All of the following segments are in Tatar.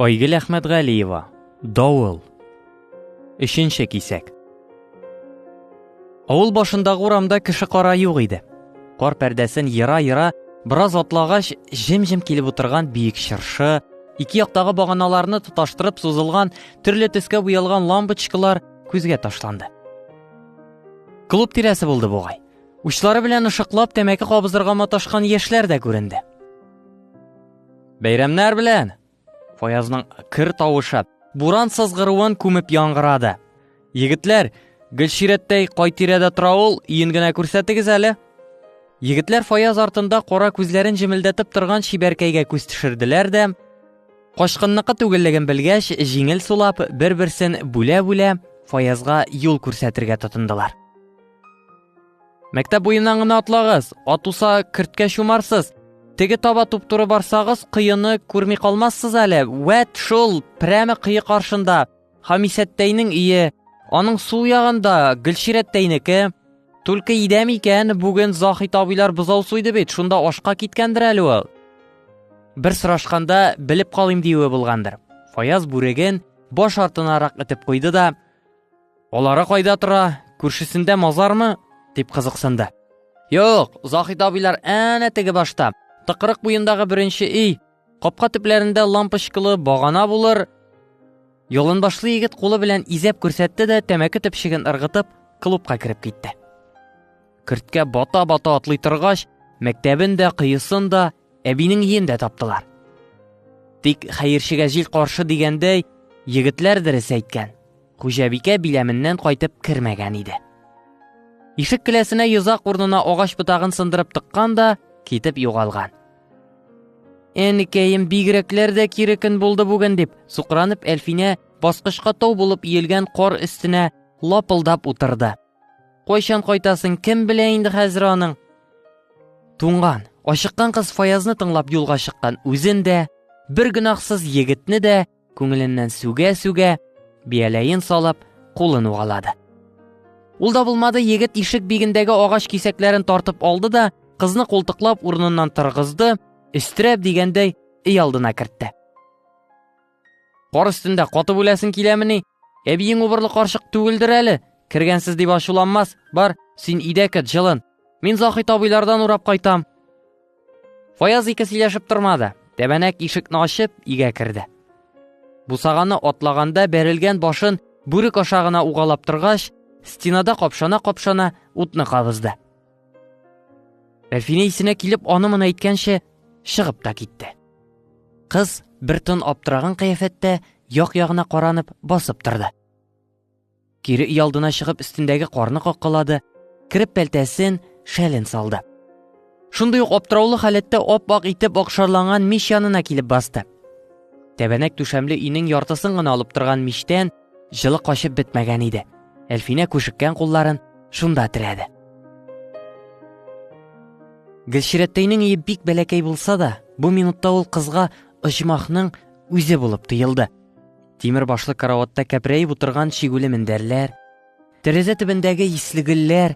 Айгөл Әхмәтғалиева. Давыл. Үшінші кисәк. Авыл башындағы урамда кеше кара юк иде. Кар пәрдәсен йыра-йыра бераз атлагач, җем-җем килеп утырган биек чыршы, ике яктагы баганаларны тоташтырып сузылган, төрле төскә буялган лампочкалар күзгә ташланды. Клуб тирәсе булды бугай. Учлары белән ышыклап тәмәке кабызырга маташкан яшьләр дә күренде. Бәйрәмнәр белән! Фаязның кыр тавышы буран сызгыруын күмеп яңгырады. Егетләр, Гөлширәттәй кай тирәдә тора ул, иен генә күрсәтегез әле. Егетләр Фаяз артында кара күзләрен җемелдәтеп торган чибәркәйгә күз төшерделәр дә, кашкынныкы түгеллеген белгәч, җиңел сулап, бер-берсен бүлә-бүлә Фаязга юл күрсәтергә тотындылар. Мәктәп буеннан гына атлагыз, атуса керткә чумарсыз. Теге таба туп-туры барсагыз, кыйыны күрми калмассыз әле. Вәт шул, прәме кыйы каршында. Хамисәттәйнең ие, аның сул ягында Гөлширәттәйнеке. Түлке идәм икән, бүген Захит абыйлар бозау суйды бит, шунда ашка киткәндер әле ул. Бер сорашканда белеп калыйм диюе булгандыр. Фаяз бүреген баш артынарак итеп куйды да, "Алары кайда тора? Күршесендә мазармы?" дип кызыксынды. "Юк, Захит абыйлар әнә теге башта. Тыкрык буендагы беренче үй. Капка төпләрендә лампочкалы багана булыр." Ялын башлы егет кулы белән изәп күрсәтте дә, тәмәке төпчеген ыргытып, клубка кереп китте. Керткә бата-бата атлый торгач, мәктәбен дә, кыйысын да, әбинең иен дә таптылар. Тик хәерчегә җил каршы дигәндәй, егетләр дөрес әйткән. Хуҗабикә биләменнән кайтып кермәгән иде. Ишек келәсенә йозак урынына агач ботагын сындырып тыккан да, китеп югалган. "Әнекәем, бигрәкләр дә кирекен булды бүген" дип сукранып, Әлфинә баскычка тау булып иелгән кар өстенә лапылдап утырды. "Кайчан кайтасың, кем белә инде хәзер аның?" Туңган, ашыккан кыз Фаязны тыңлап юлга чыккан, үзен дә, бер гөнаһсыз егетне дә күңеленнән сүгә-сүгә, бияләен салып, кулын угалады. Ул да булмады, егет ишек бигендәге агач кисәкләрен тартып алды да, кызны култыклап урыныннан торгызды, өстерәп дигәндәй өй алдына кертте. "Кар өстендә катып үләсең киләмени? Әбиең убырлы карчык түгелдер әле. Кергәнсез дип ачуланмас. Бар, син өйдә кет, җылын. Мин Захит абыйлардан урап кайтам." Фаяз ике сөйләшеп тормады. Тәбәнәк ишекне ачып, өйгә керде. Бусаганы атлаганда бәрелгән башын бүрек ашагына угалап торгач, стенада капшана-капшана утны кабызды. Әлфинә исенә килеп, аны-моны әйткәнче чыгып та китте. Кыз бер тын аптыраган кыяфәттә як-ягына каранып басып торды. Кире өй алдына чыгып, өстендәге карны каккылады, кирип пәлтәсен, шәлен салды. Шундый ук аптыраулы халәттә ап-ак итеп акшарланган мич янына килеп басты. Тәбәнәк түшәмле өйнең яртысын гына алып торган мичтән җылы качып бетмәгән иде. Әлфинә күшеккән кулларын шунда терәде. Гөлширәттәйнең өе бик бәләкәй булса да, бу минутта ул кызга оҗмахның үзе булып тоелды. Тимер башлы караватта кәпрәеп утырган чигүле мендәрләр, тәрәзә төбендәге исле гөлләр,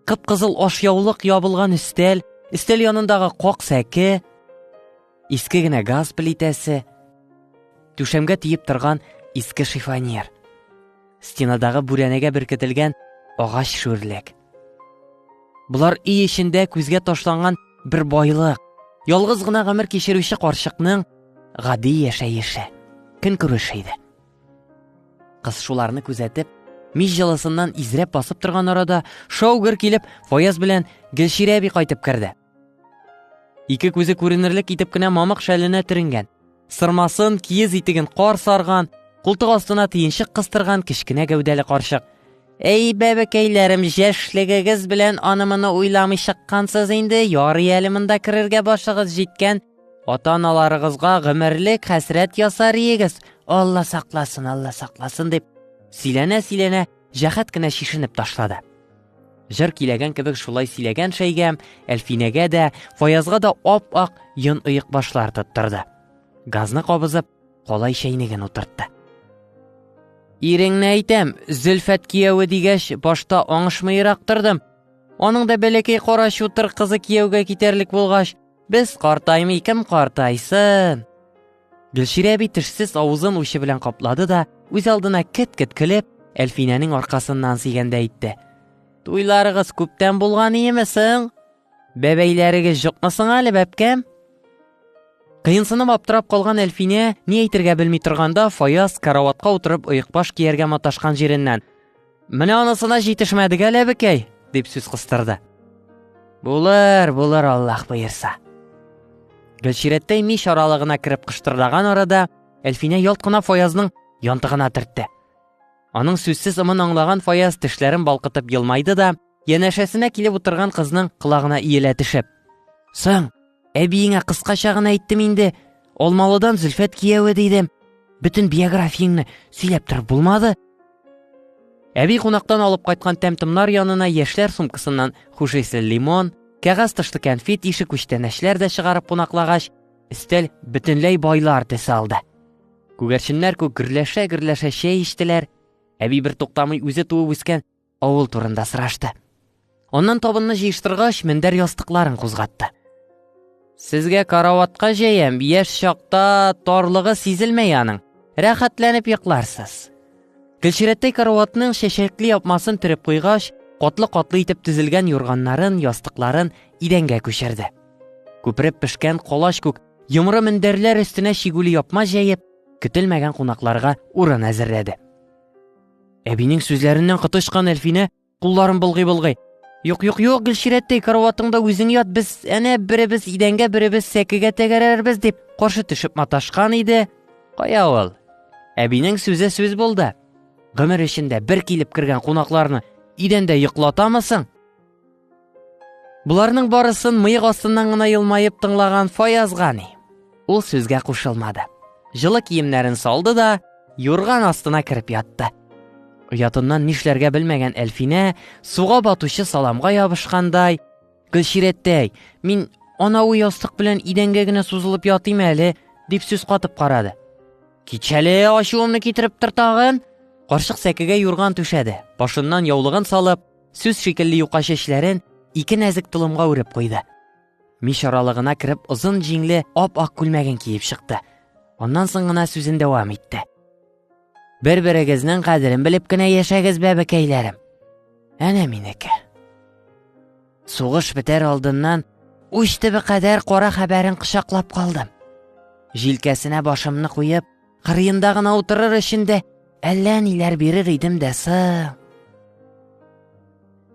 кып-кызыл ашъяулык ябылган өстәл, өстәл янындагы как сәке, иске генә газ плитәсе, түшәмгә тиеп торган иске шифоньер, стенадагы бүрәнәгә беркетелгән агач шүрлек. Булар өй эчендә күзгә ташланган бер байлык, ялгыз гына гомер кичерүче карчыкның гади яшәеше, көн күреше иде. Кыз шуларны күзәтеп, мич җылысыннан изрәп басып торган арада, шау-гөр килеп, Фаяз белән Гөлширә әби кайтып керде. Ике күзе күренерлек итеп кенә мамык шәленә төренгән, сырмасын, киез итеген кар сарган, култык астына тиенчек кыстырган кечкенә гәүдәле карчык. "Эй, бәбәкәйләрем, яшьлегегез белән аны-моны уйламый чыккансыз инде, ярый әле монда керергә башыгыз җиткән. Ата-аналарыгызга гомерлек хәсрәт ясар игез. Алла сакласын" дип сөйләнә-сөйләнә, җәһәт кенә чишенеп ташлады. Җыр киләгән кебек шулай сөйләгән шәйгә, Әлфинәгә дә, Фаязга да ап-ак йон ыек башлар тоттырды. Газны кабызып, калай чәйнеген утыртты. "Иреңне әйтәм, Зөлфәт кияүе дигәч, башта аңышмыйрак тордым. Аның да бәләкәй кара чутыр кызы кияүгә китәрлек булгач, без картаймый, кем картайсын?" Гөлширә әби тешсез авызын учы белән каплады да, үз алдына кет-кет көлеп, Әлфинәнең аркасыннан сөйгәндә әйтте: "Туйларыгыз күптән булган иемесең? Бәбәйләрегез юкмысың әле, бәбкәм?" Кыенсынып аптырап калган Әлфинә ни әйтергә белми торганда, Фаяз караватка утырып ыекбаш кияргә маташкан җиреннән: "Менә анысына җитешмәдек әле, бекәй", дип сүз кыстырды. Булыр, Аллаһ боерса. Гөлширәттәй мич аралыгына кереп кыштырдаган арада, Әлфинә ялт кына Фаязның янтыгына төртте. Аның сүзсез ымын аңлаган Фаяз тешләрен балкытып елмайды да, янәшәсенә килеп утырган кызның колагына иелә төшеп: "Соң, әбиеңә кыскача гына әйттем инде, Алмалыдан Зөлфәт кияүе дидем. Бөтен биографияңны сөйләп торып булмады." Әби кунактан алып кайткан тәм-томнар янына яшьләр сумкасыннан хушисле лимон, кәгазь тышлы кәнфит ише күчтәнәчләр дә чыгарып кунаклагач, өстәл бөтенләй байлар төсе алды. Күгәрченнәр күк гөрләшә чәй эчтеләр. Әби бер туктамый үзе туып үскән авыл турында сорашты. Аннан табынны җыештыргач, мендәр ястыкларын кузгатты. "Сезгә караватка җәям, яшь чакта тарлыгы сизелмәй аның. Рәхәтләнеп йокларсыз." Гөлширәттәй караватның шәшәкле япмасын төреп куйгач, катлы-катлы итеп тезелгән юрганнарын, ястыкларын идәнгә күчерде. Күпереп пешкән калач күк йомры мендәрләр өстенә чигүле япма җәеп, көтелмәгән кунакларга урын әзерләде. Әбинең сүзләреннән кытышкан Әлфинә кулларын былгый-былгый: "Юк, Гөлширәттәй, караватыңда үзең ят, без әнә беребез идәнгә, беребез сәкегә тәгәрәрбез", дип каршы төшеп маташкан иде. Кая ул? Әбинең сүзе сүз булды. Гомер эчендә бер килеп кергән кунакларны идәндә йоклатамысың? Буларның барысын мыек астыннан гына елмаеп тыңлаган Фаязга ни? Ул сүзгә кушылмады. Жылы киемнәрен салды да, юрган астына кирип ятты. Уятыннан нишләргә белмәгән Әлфинә суга батучы саламга ябышкандай: "Гөлширәттәй, мин анау ястык белән идәнгә генә сузылып ятыйм әле", дип сүз катып карады. "Кичәле ачуымны китереп тор тагын." Карчык сәкегә юрган түшәде. Башыннан яулыгын салып, сүз шикелле юка чәчләрен ике нәзек толымга үреп куйды. Мич аралыгына кереп, озын җиңле ап-ак күлмәген киеп чыкты. Аннан соң гына сүзен дәвам итте: "Бер-берегезнең кадерен белеп кенә яшәгез, бәбәкәйләрем. Әнә минеке. Сугыш бетәр алдыннан уч төбе кадәр кара хәбәрен кычаклап калдым. Җилкәсенә башымны куеп, кырыенда гына утырыр өчен дә әллә ниләр бирер идем дә соң."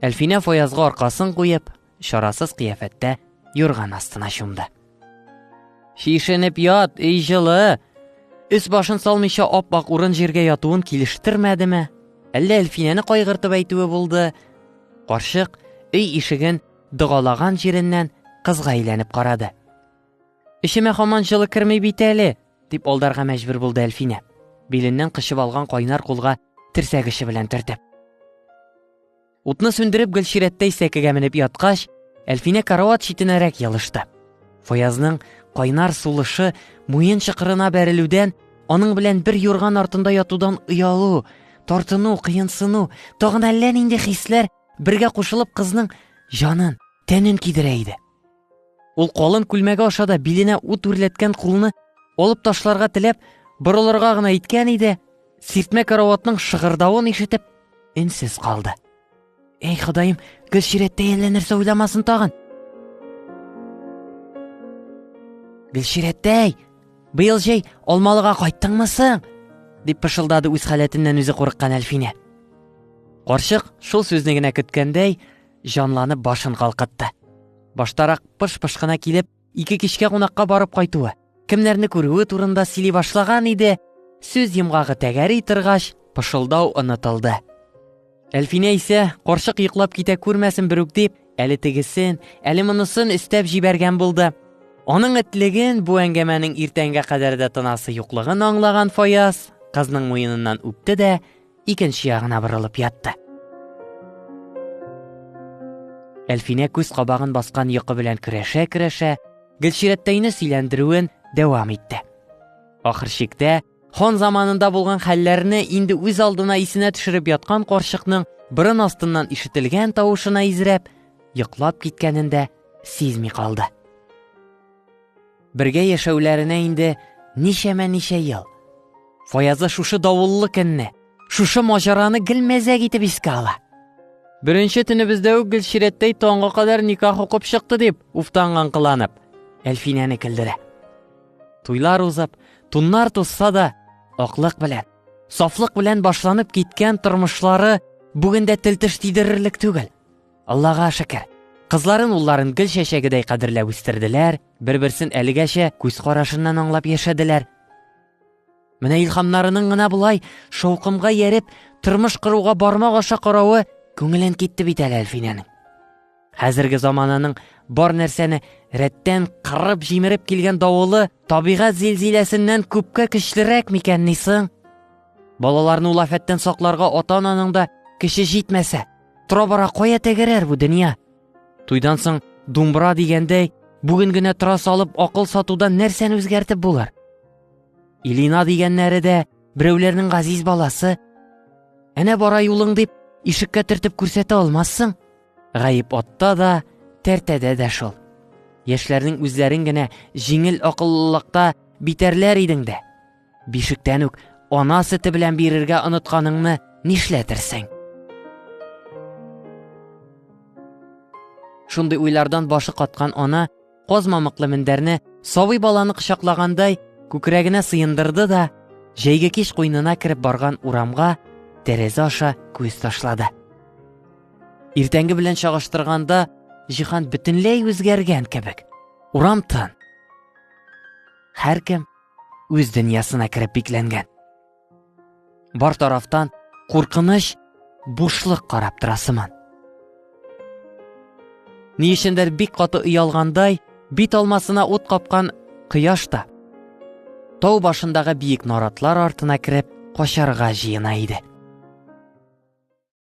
Әлфинә Фаязга аркасын куеп, шарасыз кыяфәттә юрган астына чумды. "Шишенеп ят, эй җылы." Үз башын салмыйча ап-ак урын җиргә ятуын килештермәдеме? Әллә Әлфинәне кайгыртып әйтүе булды? Карчык өй ишеген догалаган җиреннән кызга әйләнеп карады. "Ишемә һаман җылы керми бит әле", дип алдарга мәҗбүр булды Әлфинә, биленнән кычып алган кайнар кулга терсәк ише белән төртеп. Утны сүндереп Гөлширәттәй сәкегә менеп яткач, Әлфинә карават читенәрәк ялышты. Фаязның кайнар сулышы муен чыкырына бәрелүдән, аның белән бер юрган артында ятудан уялу, тартыну, кыенсыну, тагын әллә нинди хисләр бергә кушылып кызның җанын, тәнен кидерә иде. Ул калын күлмәге аша да биленә ут үрләткән кулны алып ташларга теләп, борылырга гына иткән иде, сиртмә караватның шыгырдавын ишетеп, өнсез калды. "Эй Ходаем, Гөлширәттәй әллә нәрсә уйламасын тагын." "Гөлширәттәй, быел җәй Алмалыга кайттыңмы соң?" дип пышылдады үз халәтеннән үзе курыккан Әлфинә. Карчык шул сүзне генә көткәндәй, җанланып башын калкытты. Баштарак пыш-пыш кына килеп, ике кичкә кунакка барып кайтуы, кемнәрне күрүе турында сөйли башлаган иде. Сүз йомгагы тәгәри торгач, пышылдау онытылды. Әлфинә исә карчык йоклап китә күрмәсен берүк дип, әле тегесен, әле монысын өстәп җибәргән булды. Аның этлеген, бу әңгәмәнең иртәнгә кадәр дә тынасы юклыгын аңлаган Фаяз кызның муеныннан үпте дә икенче ягына борылып ятты. Әлфинә күз кабагын баскан йокы белән көрәшә-көрәшә, Гөлширәттәйне сөйләндерүен дәвам итте. Ахыр чиктә, хан заманында булган хәлләрне инде үз алдына исенә төшереп яткан карчыкның борын астыннан ишетелгән тавышына изрәп, йоклап киткәнен дә сизми калды. Бергә яшәүләренә инде ничә ел. Фаязы шушы давыллы көнне, шушы мажараны гел мәзәк итеп искә ала. Беренче төнебездә үк Гөлчирәттәй таңга кадәр никах укып чыкты дип, уфтанган кыланып, Әлфинәне көлдерә. Туйлар узып, туннар тусса да, аклык белән, сафлык белән башланып киткән тормышлары бүгендә тел-теш тидерерлек түгел. Аллага шөкер. Кызларын, улларын гөл чәчәгедәй кадерләп үстерделәр, бер-берсен әлегәчә күз карашыннан аңлап яшәделәр. Менә илһамнарының гына булай шаукымга яреп, тормыш кыруга бармак аша каравы күңелен китте бит Әлфинәнең. Хәзерге замананың бар нәрсәне рәттән кырып җимереп килгән давылы табигать зилзиләсеннән күпкә көчлерәк микән нисың? Балаларны ул афәттән сакларга ата-ананың да кеше җитмәсә, тора-бара кая тәгәрәр бу дөнья? Туйдан соң думбра дигәндәй, бүген генә тора салып акыл сатудан нәрсәне үзгәртеп булыр? Илина дигәннәре дә берәүләрнең газиз баласы. Әнә бара юлың дип ишеккә төртеп күрсәтә алмассың. Гаип атта да, тәртәдә дә шул. Яшьләрнең үзләрен генә җиңел акыллылыкта битәрләр идең дә. Бишектән үк ана сөте белән бирергә онытканыңны нишләтерсең? Шундый уйлардан башы каткан ана казмамыклы мендәрне сабый баланы кочаклагандай күкрәгенә сыендырды да, җәйге кич куйнына кереп барган урамга тәрәзә аша күз ташлады. Иртәнге белән чагыштырганда җиһан бөтенләй үзгәргән кебек. Урам тын. Һәркем үз дөньясына кереп бикләнгән. Бар тарафтан куркыныч, бушлык карап тора сыман. Ни өчендер бик каты уялгандай, бит алмасына ут капкан кояш та тау башындагы биек наратлар артына кереп качарга җыена иде.